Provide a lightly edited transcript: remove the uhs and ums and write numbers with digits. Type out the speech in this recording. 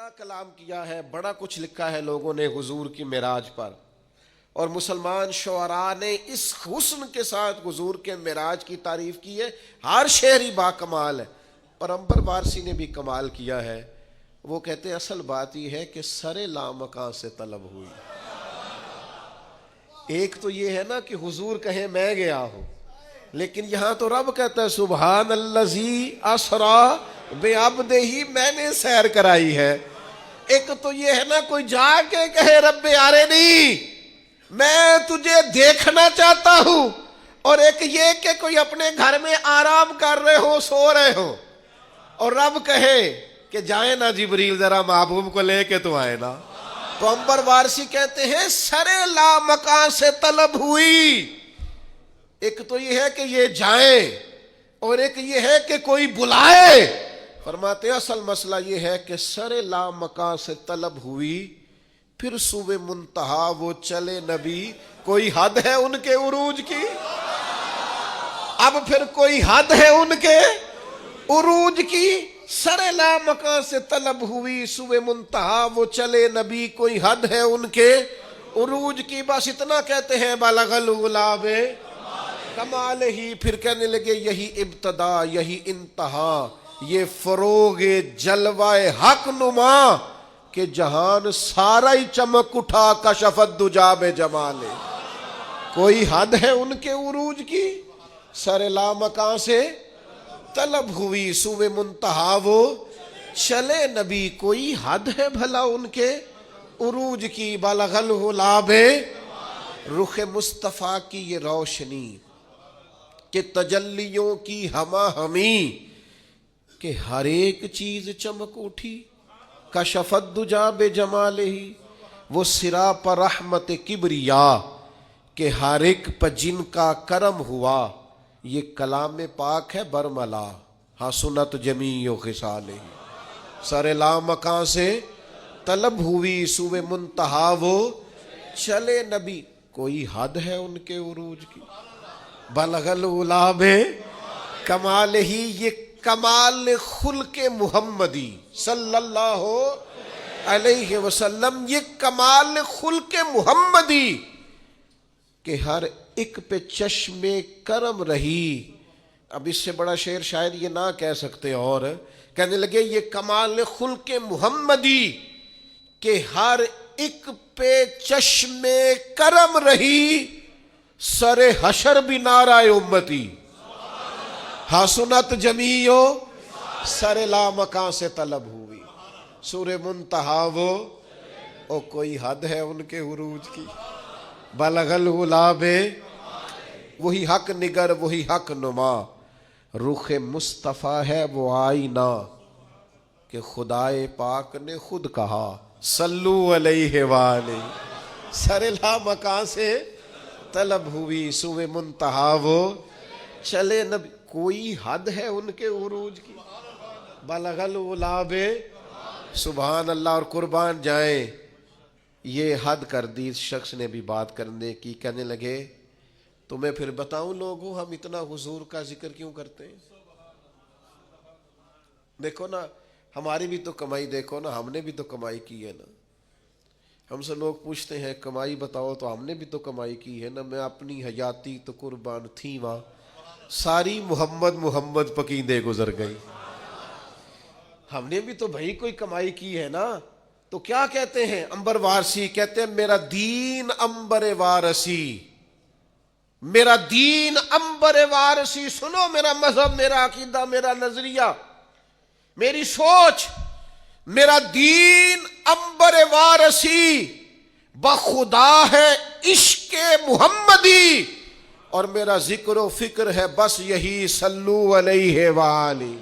بڑا کلام کیا ہے، بڑا کچھ لکھا ہے لوگوں نے حضور کی معراج پر، اور مسلمان شعراء نے اس حسن کے ساتھ حضور کے معراج کی تعریف کی ہے. ہر شعر ہی با کمال ہے. اور عنبر وارثی نے بھی کمال کیا ہے. وہ کہتے ہیں اصل بات یہ ہے کہ سر لامکاں سے طلب ہوئی. ایک تو یہ ہے نا کہ حضور کہیں میں گیا ہوں، لیکن یہاں تو رب کہتا ہے سبحان الذی اسرا بعبدہ، میں نے سیر کرائی ہے. ایک تو یہ ہے نا کوئی جا کے کہے رب ارنی، میں تجھے دیکھنا چاہتا ہوں، اور ایک یہ کہ کوئی اپنے گھر میں آرام کر رہے ہو، سو رہے ہو، اور رب کہے کہ جائیں نا جبریل ذرا محبوب کو لے کے تو آئے نا. تو عنبر وارثی کہتے ہیں سر لامکاں سے طلب ہوئی. ایک تو یہ ہے کہ یہ جائیں، اور ایک یہ ہے کہ کوئی بلائے. فرماتے ہیں اصل مسئلہ یہ ہے کہ سر لامکاں سے طلب ہوئی، پھر سوئے منتہا وہ چلے نبی، کوئی حد ہے ان کے عروج کی؟ اب پھر کوئی حد ہے ان کے عروج کی؟ سر لامکاں سے طلب ہوئی، سوئے منتہا وہ چلے نبی، کوئی حد ہے ان کے عروج کی. بس اتنا کہتے ہیں بالغ العلا کمال ہی. پھر کہنے لگے یہی ابتدا یہی انتہا، یہ فروغ جلوہ حق نما، کہ جہان سارا ہی چمک اٹھا کشفت دجا بے جمالے. کوئی حد ہے ان کے عروج کی؟ سر لامکاں سے طلب ہوئی، سوئے منتہا وہ چلے نبی، کوئی حد ہے بھلا ان کے عروج کی. بلغ العلا رخ مصطفیٰ کی یہ روشنی، کہ تجلیوں کی ہما ہمی، کہ ہر ایک چیز چمک اٹھی کشفت دجا بے جمالہ. وہ سرا پر رحمت کبریا، کہ ہر ایک پر جن کا کرم ہوا. یہ کلام پاک ہے برملا، ہاں سنت جمیع خصالہ. سر لامکاں سے طلب ہوئی، سوئے منتہا وہ چلے نبی، کوئی حد ہے ان کے عروج کی. بلغ العلا کمال ہی. یہ کمال خلق محمدی صلی اللہ علیہ وسلم، یہ کمال خلق محمدی، کہ ہر ایک پہ چشم کرم رہی. اب اس سے بڑا شعر شاید یہ نہ کہہ سکتے. اور کہنے لگے یہ کمال خلق محمدی، کہ ہر ایک پہ چشم کرم رہی، سر حشر بھی نعرہ امتی، ہاں سنت جمیع سر لامکاں سے طلب ہوئی. سور منتہا وہ، او کوئی حد ہے ان کے عروج کی. بلغ العلا وہی حق نگر وہی حق نما. رخ مصطفیٰ ہے وہ آئینہ، کہ خدائے پاک نے خود کہا صلو علیہ وآلہ. سر لامکاں سے طلب ہوئی، سوئے منتہا وہ چلے نبی، کوئی حد ہے ان کے عروج کی. بلغ العلا سبحان اللہ. اور قربان جائیں یہ حد کر دی اس شخص نے بھی بات کرنے کی. کہنے لگے تمہیں پھر بتاؤں لوگوں ہم اتنا حضور کا ذکر کیوں کرتے ہیں؟ دیکھو نا ہماری بھی تو کمائی، دیکھو نا ہم نے بھی تو کمائی کی ہے نا. ہم سے لوگ پوچھتے ہیں کمائی بتاؤ، تو ہم نے بھی تو کمائی کی ہے نا. میں اپنی حیاتی تو قربان تھی وہاں، ساری محمد محمد پکیندے گزر گئی. ہم نے بھی تو بھائی کوئی کمائی کی ہے نا. تو کیا کہتے ہیں عنبر وارثی؟ کہتے ہیں میرا دین عنبر وارثی، میرا دین عنبر وارثی. سنو میرا مذہب، میرا عقیدہ، میرا نظریہ، میری سوچ. میرا دین عنبر وارثی بخدا ہے عشق محمدی، اور میرا ذکر و فکر ہے بس یہی صلو علیہ وآلہ.